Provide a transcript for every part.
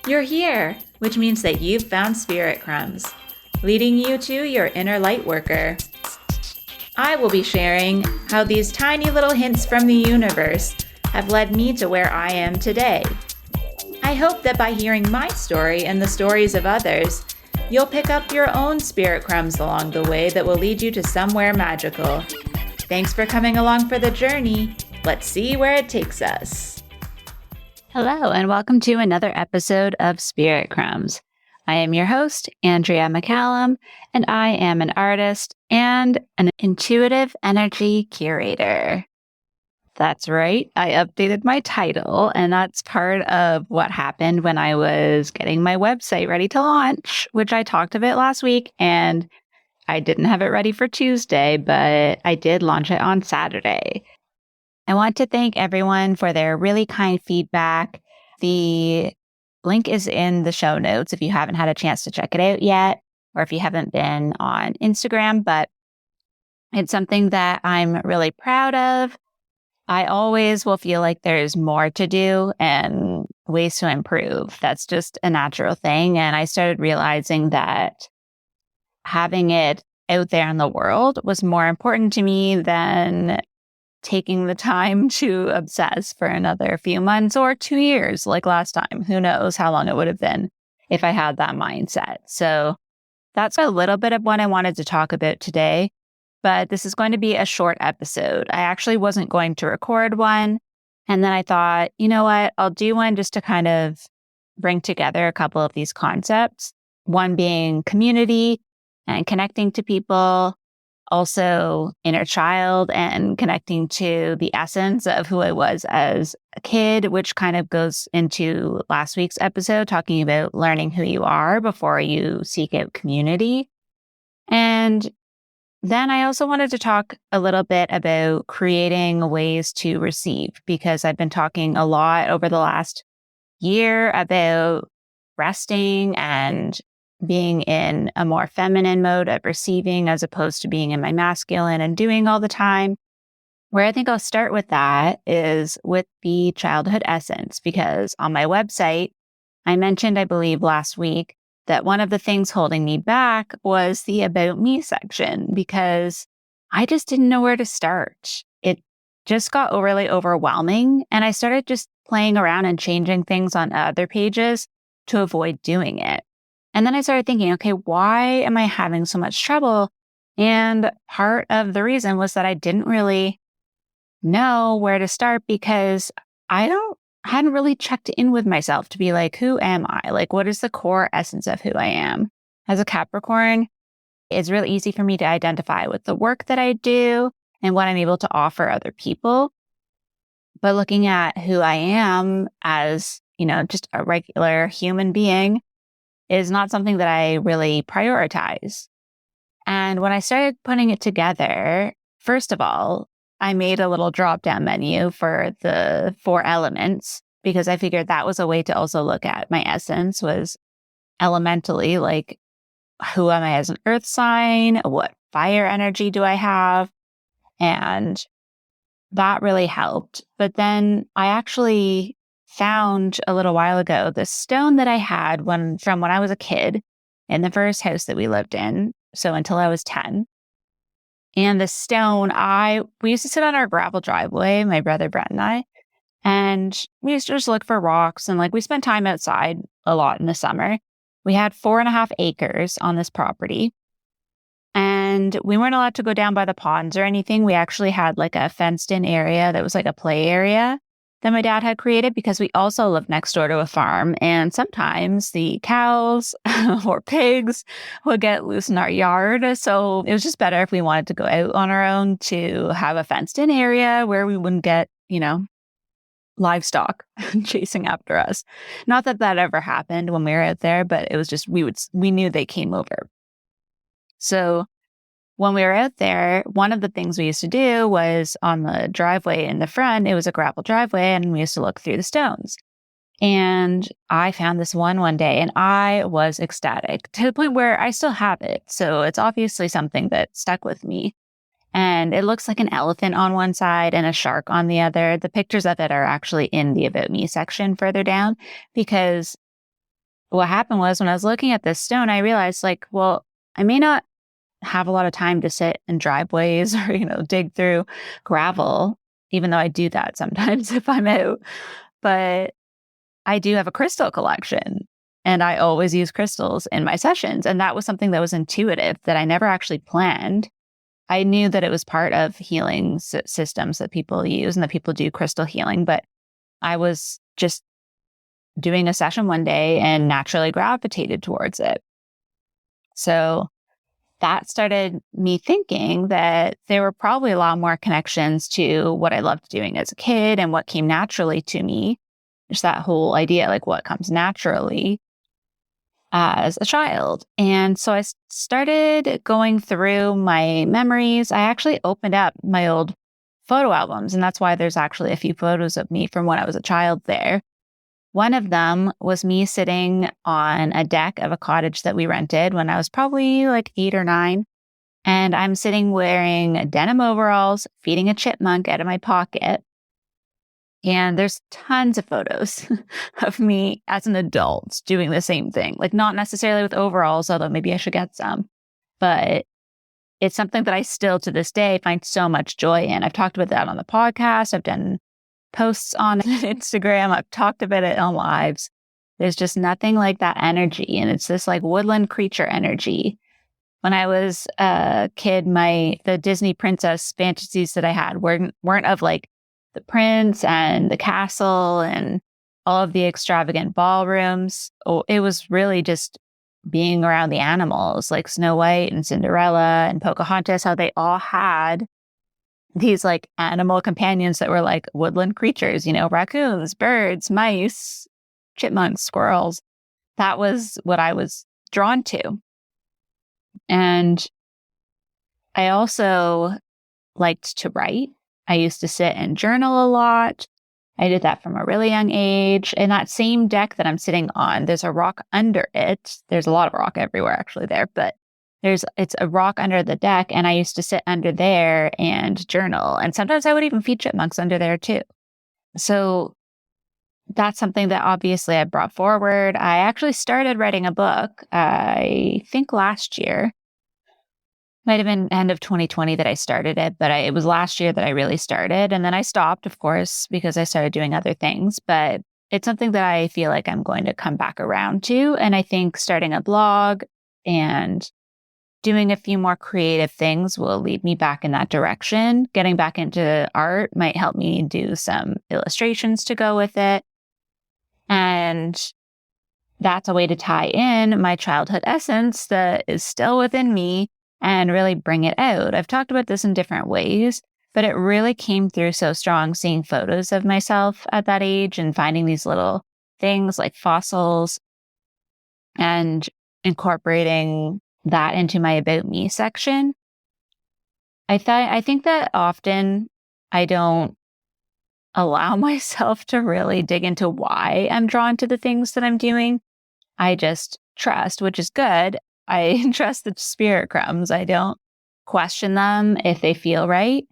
You're here, which means that you've found Spirit Crumbs, leading you to your inner light worker. I will be sharing how these tiny little hints from the universe have led me to where I am today. I hope that by hearing my story and the stories of others, you'll pick up your own spirit crumbs along the way that will lead you to somewhere magical. Thanks for coming along for the journey. Let's see where it takes us. Hello, and welcome to another episode of Spirit Crumbs. I am your host, Andrea McCallum, and I am an artist and an intuitive energy curator. That's right, I updated my title, and that's part of what happened when I was getting my website ready to launch, which I talked about last week, and I didn't have it ready for Tuesday, but I did launch it on Saturday. I want to thank everyone for their really kind feedback. The link is in the show notes if you haven't had a chance to check it out yet, or if you haven't been on Instagram, but it's something that I'm really proud of. I always will feel like there's more to do and ways to improve. That's just a natural thing. And I started realizing that having it out there in the world was more important to me than taking the time to obsess for another few months or 2 years like last time. Who knows how long it would have been if I had that mindset. So that's a little bit of what I wanted to talk about today, but this is going to be a short episode. I actually wasn't going to record one. And then I thought, you know what, I'll do one just to kind of bring together a couple of these concepts. One being community and connecting to people, also inner child and connecting to the essence of who I was as a kid, which kind of goes into last week's episode talking about learning who you are before you seek out community. And then I also wanted to talk a little bit about creating ways to receive, because I've been talking a lot over the last year about resting and being in a more feminine mode of receiving as opposed to being in my masculine and doing all the time. Where I think I'll start with that is with the childhood essence, because on my website, I mentioned, I believe last week, that one of the things holding me back was the About Me section, because I just didn't know where to start. It just got overly overwhelming, and I started just playing around and changing things on other pages to avoid doing it. And then I started thinking, okay, why am I having so much trouble? And part of the reason was that I didn't really know where to start, because hadn't really checked in with myself to be like, who am I? Like, what is the core essence of who I am? As a Capricorn, it's really easy for me to identify with the work that I do and what I'm able to offer other people. But looking at who I am as, just a regular human being is not something that I really prioritize. And when I started putting it together, first of all, I made a little drop-down menu for the 4 elements, because I figured that was a way to also look at my essence, was elementally, like, who am I as an earth sign? What fire energy do I have? And that really helped. But then I actually found a little while ago this stone that I had from when I was a kid in the first house that we lived in. So until I was 10. And the stone, we used to sit on our gravel driveway, my brother Brett and we used to just look for rocks, and we spent time outside a lot in the summer. We had 4.5 acres on this property, and we weren't allowed to go down by the ponds or anything. We actually had a fenced in area that was a play area that my dad had created, because we also lived next door to a farm, and sometimes the cows or pigs would get loose in our yard. So it was just better if we wanted to go out on our own to have a fenced in area where we wouldn't get, livestock chasing after us. Not that that ever happened when we were out there, but it was just, we knew they came over. So when we were out there, one of the things we used to do was on the driveway in the front, it was a gravel driveway, and we used to look through the stones. And I found this one day, and I was ecstatic to the point where I still have it. So it's obviously something that stuck with me. And it looks like an elephant on one side and a shark on the other. The pictures of it are actually in the About Me section further down, because what happened was when I was looking at this stone, I realized like, well, I may not have a lot of time to sit in driveways or, dig through gravel, even though I do that sometimes if I'm out. But I do have a crystal collection and I always use crystals in my sessions. And that was something that was intuitive that I never actually planned. I knew that it was part of healing systems that people use and that people do crystal healing, but I was just doing a session one day and naturally gravitated towards it. So that started me thinking that there were probably a lot more connections to what I loved doing as a kid and what came naturally to me. Just that whole idea, like what comes naturally as a child. And so I started going through my memories. I actually opened up my old photo albums, and that's why there's actually a few photos of me from when I was a child there. One of them was me sitting on a deck of a cottage that we rented when I was probably like 8 or 9. And I'm sitting wearing denim overalls, feeding a chipmunk out of my pocket. And there's tons of photos of me as an adult doing the same thing. Like not necessarily with overalls, although maybe I should get some. But it's something that I still to this day find so much joy in. I've talked about that on the podcast. I've done posts on Instagram. I've talked about it on lives. There's just nothing like that energy. And it's this like woodland creature energy. When I was a kid, the Disney princess fantasies that I had weren't of like the prince and the castle and all of the extravagant ballrooms. Oh, it was really just being around the animals like Snow White and Cinderella and Pocahontas, how they all had these like animal companions that were like woodland creatures, raccoons, birds, mice, chipmunks, squirrels. That was what I was drawn to. And I also liked to write. I used to sit and journal a lot. I did that from a really young age. And that same deck that I'm sitting on, there's a rock under it. There's a lot of rock everywhere actually there, but it's a rock under the deck, and I used to sit under there and journal. And sometimes I would even feed chipmunks under there too. So that's something that obviously I brought forward. I actually started writing a book, I think last year. Might have been end of 2020 that I started it, but it was last year that I really started. And then I stopped, of course, because I started doing other things. But it's something that I feel like I'm going to come back around to. And I think starting a blog and doing a few more creative things will lead me back in that direction. Getting back into art might help me do some illustrations to go with it. And that's a way to tie in my childhood essence that is still within me and really bring it out. I've talked about this in different ways, but it really came through so strong seeing photos of myself at that age and finding these little things like fossils and incorporating that into my About Me section. I think that often I don't allow myself to really dig into why I'm drawn to the things that I'm doing. I just trust, which is good. I trust the spirit crumbs. I don't question them if they feel right.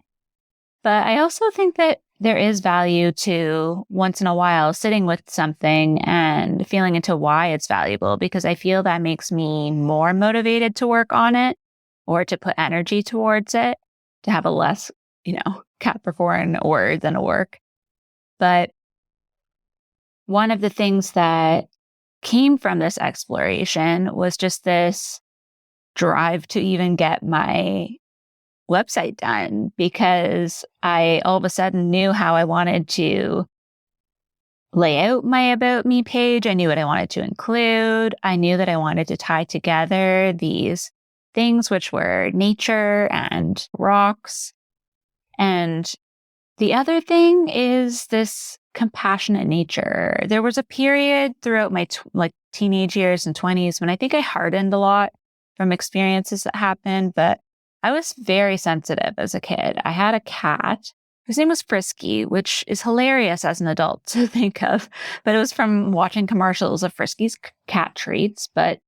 But I also think that there is value to once in a while sitting with something and feeling into why it's valuable, because I feel that makes me more motivated to work on it or to put energy towards it, to have a less, Capricorn word than a work. But one of the things that came from this exploration was just this drive to even get my website done, because I all of a sudden knew how I wanted to lay out my About Me page. I knew what I wanted to include. I knew that I wanted to tie together these things, which were nature and rocks. And the other thing is this compassionate nature. There was a period throughout my teenage years and 20s when I think I hardened a lot from experiences that happened, but I was very sensitive as a kid. I had a cat. His name was Frisky, which is hilarious as an adult to think of, but it was from watching commercials of Frisky's cat treats. But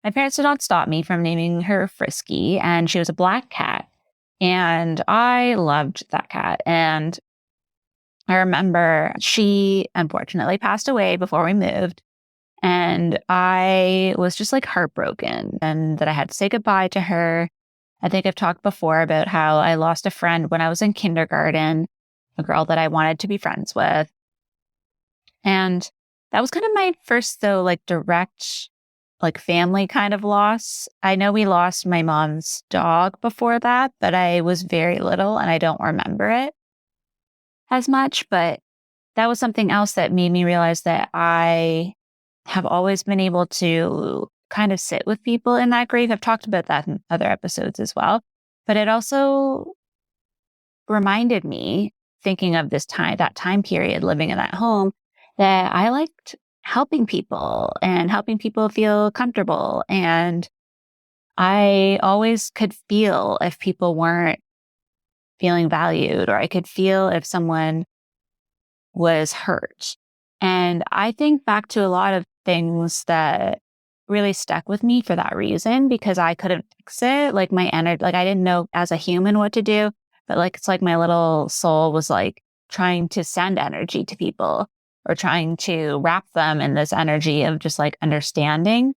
my parents did not stop me from naming her Frisky, and she was a black cat. And I loved that cat. And I remember she unfortunately passed away before we moved. And I was just like heartbroken and that I had to say goodbye to her. I think I've talked before about how I lost a friend when I was in kindergarten, a girl that I wanted to be friends with. And that was kind of my first, though, like direct, like family kind of loss. I know we lost my mom's dog before that, but I was very little and I don't remember it as much. But that was something else that made me realize that I have always been able to kind of sit with people in that grief. I've talked about that in other episodes as well. But it also reminded me, thinking of that time period living in that home, that I liked helping people and helping people feel comfortable. And I always could feel if people weren't feeling valued, or I could feel if someone was hurt. And I think back to a lot of things that really stuck with me for that reason, because I couldn't fix it. Like my energy, like I didn't know as a human what to do, but like it's like my little soul was like trying to send energy to people or trying to wrap them in this energy of just like understanding.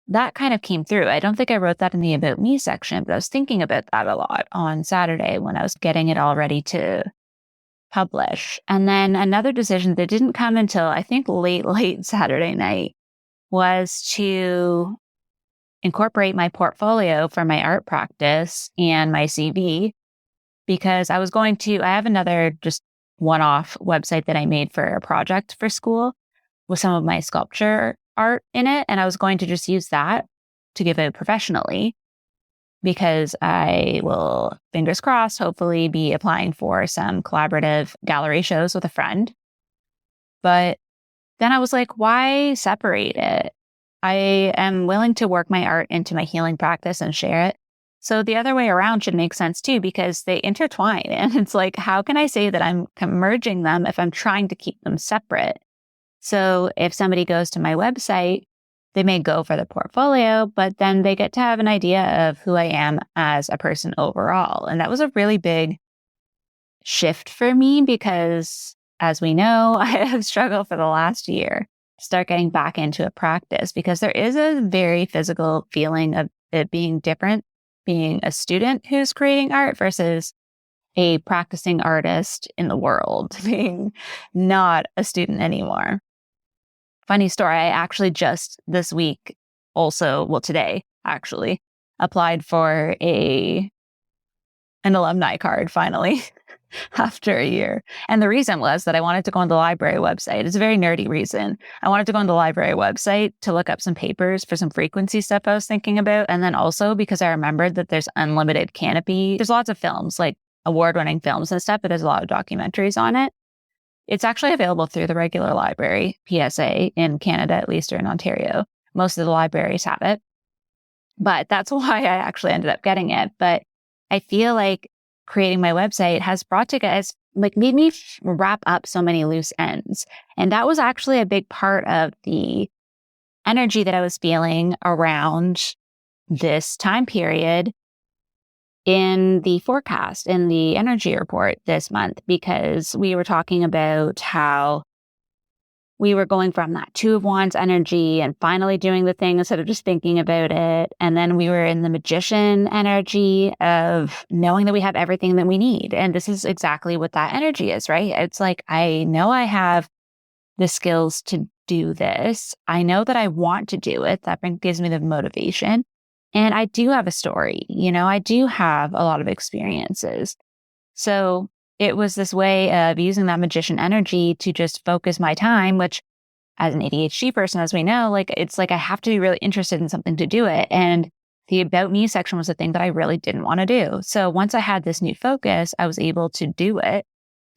That kind of came through. I don't think I wrote that in the About Me section, but I was thinking about that a lot on Saturday when I was getting it all ready to publish. And then another decision that didn't come until I think late Saturday night was to incorporate my portfolio for my art practice and my CV, because I have another just one-off website that I made for a project for school with some of my sculpture art in it. And I was going to just use that to give out professionally, because I will, fingers crossed, hopefully be applying for some collaborative gallery shows with a friend. But then I was like, why separate it? I am willing to work my art into my healing practice and share it. So the other way around should make sense too, because they intertwine. And it's like, how can I say that I'm merging them if I'm trying to keep them separate? So if somebody goes to my website, they may go for the portfolio, but then they get to have an idea of who I am as a person overall. And that was a really big shift for me, because as we know, I have struggled for the last year to start getting back into a practice, because there is a very physical feeling of it being different, being a student who's creating art versus a practicing artist in the world, being not a student anymore. Funny story, I actually just this week today actually applied for an alumni card finally after a year. And the reason was that I wanted to go on the library website. It's a very nerdy reason. I wanted to go on the library website to look up some papers for some frequency stuff I was thinking about. And then also because I remembered that there's unlimited canopy. There's lots of films, like award-winning films and stuff, but there's a lot of documentaries on it. It's actually available through the regular library, PSA, in Canada, at least, or in Ontario. Most of the libraries have it. But that's why I actually ended up getting it. But I feel like creating my website has made me wrap up so many loose ends. And that was actually a big part of the energy that I was feeling around this time period in the forecast, in the energy report this month, because we were talking about how we were going from that Two of Wands energy and finally doing the thing instead of just thinking about it. And then we were in the Magician energy of knowing that we have everything that we need. And this is exactly what that energy is, right? It's like, I know I have the skills to do this. I know that I want to do it. That gives me the motivation. And I do have a story, I do have a lot of experiences. So it was this way of using that magician energy to just focus my time, which as an ADHD person, as we know, it's like I have to be really interested in something to do it. And the About Me section was the thing that I really didn't want to do. So once I had this new focus, I was able to do it.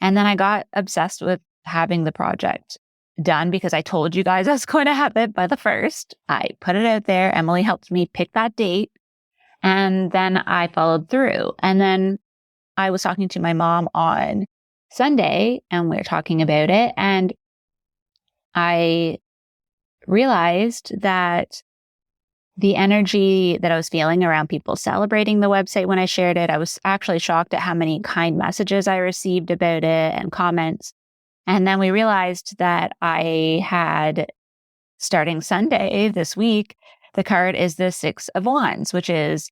And then I got obsessed with having the project done, because I told you guys I was going to have it by the 1st. I put it out there. Emily helped me pick that date. And then I followed through. And then I was talking to my mom on Sunday and we were talking about it. And I realized that the energy that I was feeling around people celebrating the website when I shared it, I was actually shocked at how many kind messages I received about it and comments. And then we realized that I had starting Sunday this week, the card is the Six of Wands, which is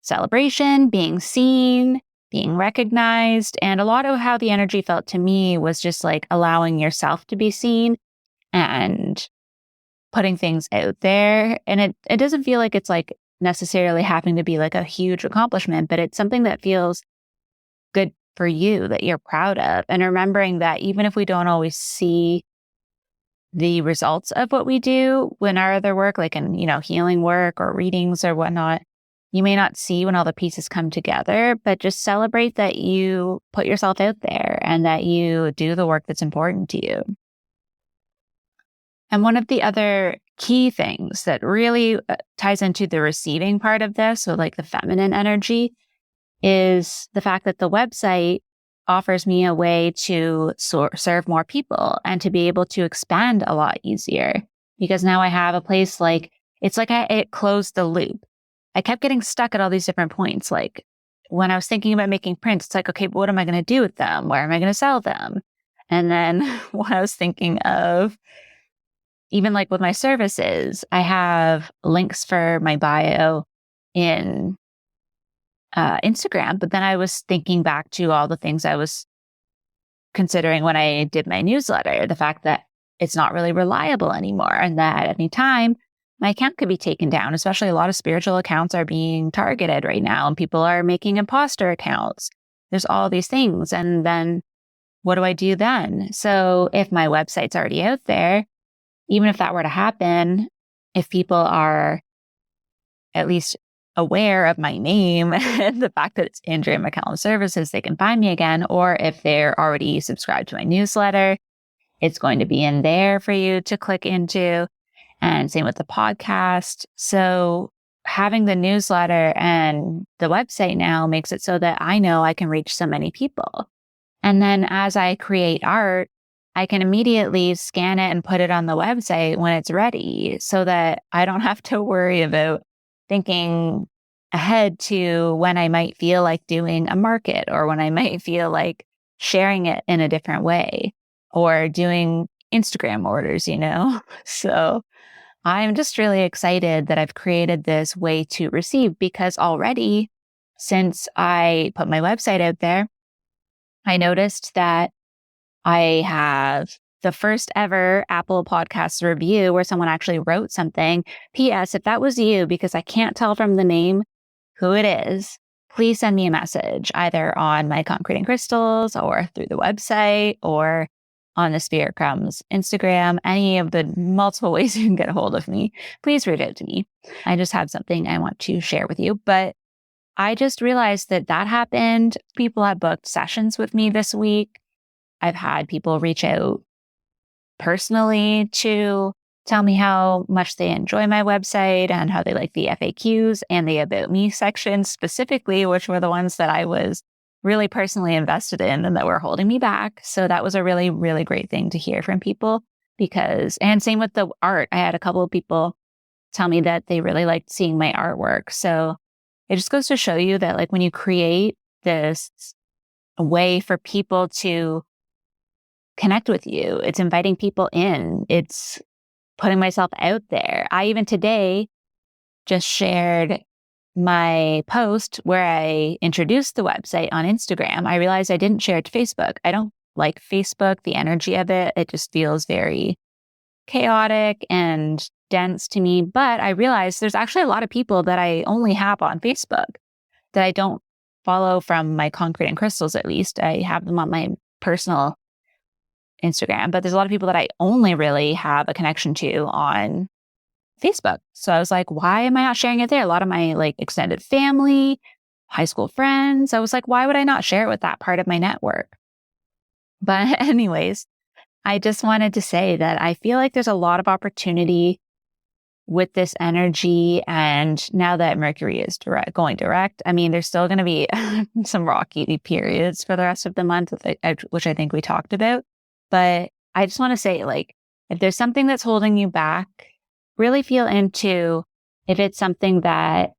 celebration, being seen, being recognized. And a lot of how the energy felt to me was just like allowing yourself to be seen and putting things out there. And it doesn't feel like it's like necessarily having to be like a huge accomplishment, but it's something that feels good for you, that you're proud of. And remembering that even if we don't always see the results of what we do when our other work, like in, healing work or readings or whatnot, you may not see when all the pieces come together, but just celebrate that you put yourself out there and that you do the work that's important to you. And one of the other key things that really ties into the receiving part of this, so like the feminine energy, is the fact that the website offers me a way to serve more people and to be able to expand a lot easier. Because now I have a place it's like it closed the loop. I kept getting stuck at all these different points. Like when I was thinking about making prints, it's like, okay, but what am I going to do with them? Where am I going to sell them? And then when I was thinking of, even like with my services, I have links for my bio in Instagram, but then I was thinking back to all the things I was considering when I did my newsletter, the fact that it's not really reliable anymore and that at any time my account could be taken down, especially a lot of spiritual accounts are being targeted right now and people are making imposter accounts. There's all these things. And then what do I do then? So if my website's already out there, even if that were to happen, if people are at least aware of my name and the fact that it's Andrea McCallum Services, they can find me again. Or if they're already subscribed to my newsletter, it's going to be in there for you to click into. And same with the podcast. So having the newsletter and the website now makes it so that I know I can reach so many people. And then as I create art, I can immediately scan it and put it on the website when it's ready so that I don't have to worry about thinking ahead to when I might feel like doing a market or when I might feel like sharing it in a different way or doing Instagram orders, So I'm just really excited that I've created this way to receive because already since I put my website out there, I noticed that I have the first ever Apple Podcasts review where someone actually wrote something. P.S. If that was you, because I can't tell from the name who it is, please send me a message either on my Concrete and Crystals or through the website or on the Spirit Crumbs Instagram, any of the multiple ways you can get a hold of me. Please reach out to me. I just have something I want to share with you. But I just realized that happened. People have booked sessions with me this week. I've had people reach out personally to tell me how much they enjoy my website and how they like the FAQs and the About Me section specifically, which were the ones that I was really personally invested in and that were holding me back. So that was a really, really great thing to hear from people and same with the art. I had a couple of people tell me that they really liked seeing my artwork. So it just goes to show you that like when you create this way for people to connect with you, it's inviting people in, it's putting myself out there. I even today just shared my post where I introduced the website on Instagram. I realized I didn't share it to Facebook. I don't like Facebook, the energy of it. It just feels very chaotic and dense to me. But I realized there's actually a lot of people that I only have on Facebook that I don't follow from my Concrete and Crystals, at least. I have them on my personal Instagram, but there's a lot of people that I only really have a connection to on Facebook. So I was like, why am I not sharing it there? A lot of my like extended family, high school friends. I was like, why would I not share it with that part of my network? But anyways, I just wanted to say that I feel like there's a lot of opportunity with this energy. And now that Mercury is going direct, I mean, there's still going to be some rocky periods for the rest of the month, which I think we talked about. But I just want to say, like, if there's something that's holding you back, really feel into if it's something that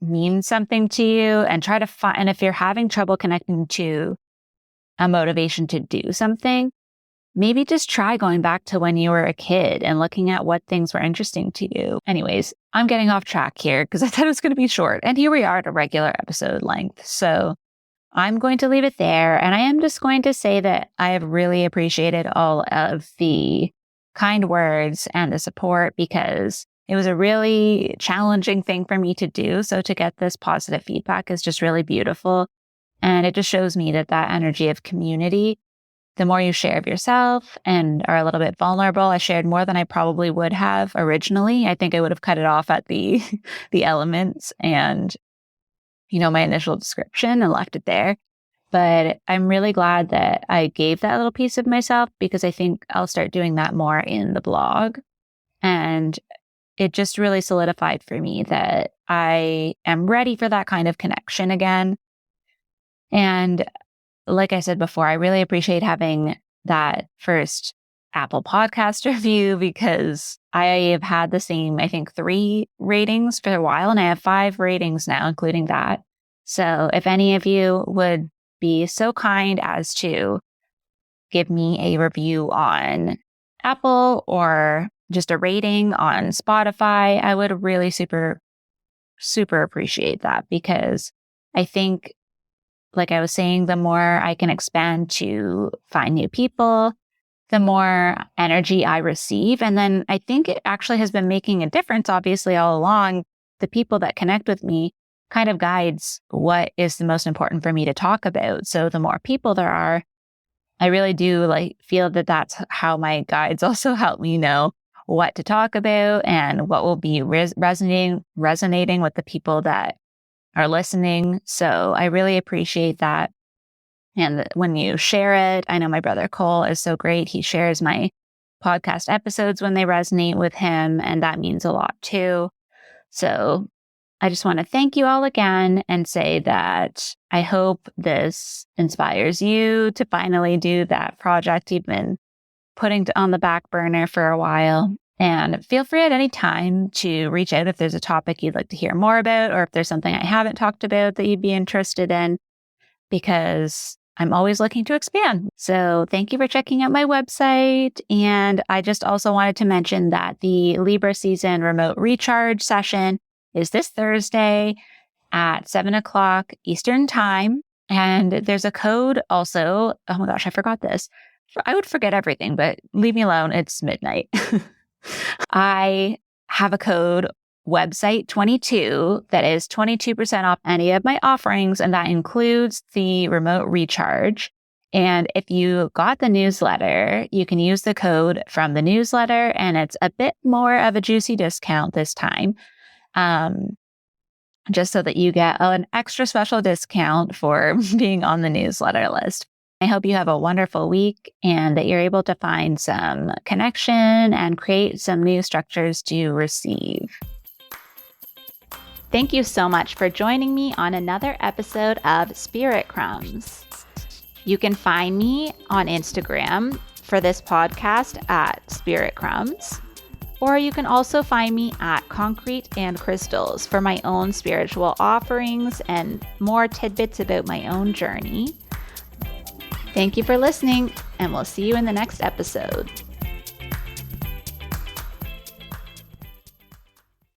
means something to you and try to find, and if you're having trouble connecting to a motivation to do something, maybe just try going back to when you were a kid and looking at what things were interesting to you. Anyways, I'm getting off track here because I thought it was going to be short. And here we are at a regular episode length. So I'm going to leave it there. And I am just going to say that I have really appreciated all of the kind words and the support because it was a really challenging thing for me to do. So to get this positive feedback is just really beautiful. And it just shows me that energy of community, the more you share of yourself and are a little bit vulnerable. I shared more than I probably would have originally. I think I would have cut it off at the elements and, my initial description and left it there. But I'm really glad that I gave that little piece of myself because I think I'll start doing that more in the blog. And it just really solidified for me that I am ready for that kind of connection again. And like I said before, I really appreciate having that first Apple Podcast review because I have had the same, I think, 3 ratings for a while, and I have 5 ratings now, including that. So if any of you would be so kind as to give me a review on Apple or just a rating on Spotify, I would really super, super appreciate that because I think, like I was saying, the more I can expand to find new people, the more energy I receive. And then I think it actually has been making a difference, obviously, all along. The people that connect with me kind of guides what is the most important for me to talk about. So the more people there are, I really do feel that that's how my guides also help me know what to talk about and what will be resonating with the people that are listening. So I really appreciate that. And when you share it, I know my brother Cole is so great. He shares my podcast episodes when they resonate with him, and that means a lot too. So I just want to thank you all again and say that I hope this inspires you to finally do that project you've been putting on the back burner for a while. And feel free at any time to reach out if there's a topic you'd like to hear more about, or if there's something I haven't talked about that you'd be interested in, because I'm always looking to expand. So thank you for checking out my website. And I just also wanted to mention that the Libra season remote recharge session is this Thursday at 7:00 Eastern time. And there's a code also. Oh my gosh, I forgot this. I would forget everything, but leave me alone. It's midnight. I have a code website 22 that is 22% off any of my offerings, and that includes the remote recharge. And if you got the newsletter, you can use the code from the newsletter, and it's a bit more of a juicy discount this time, just so that you get an extra special discount for being on the newsletter list. I hope you have a wonderful week and that you're able to find some connection and create some new structures to receive. Thank you so much for joining me on another episode of Spirit Crumbs. You can find me on Instagram for this podcast at Spirit Crumbs, or you can also find me at Concrete and Crystals for my own spiritual offerings and more tidbits about my own journey. Thank you for listening, and we'll see you in the next episode.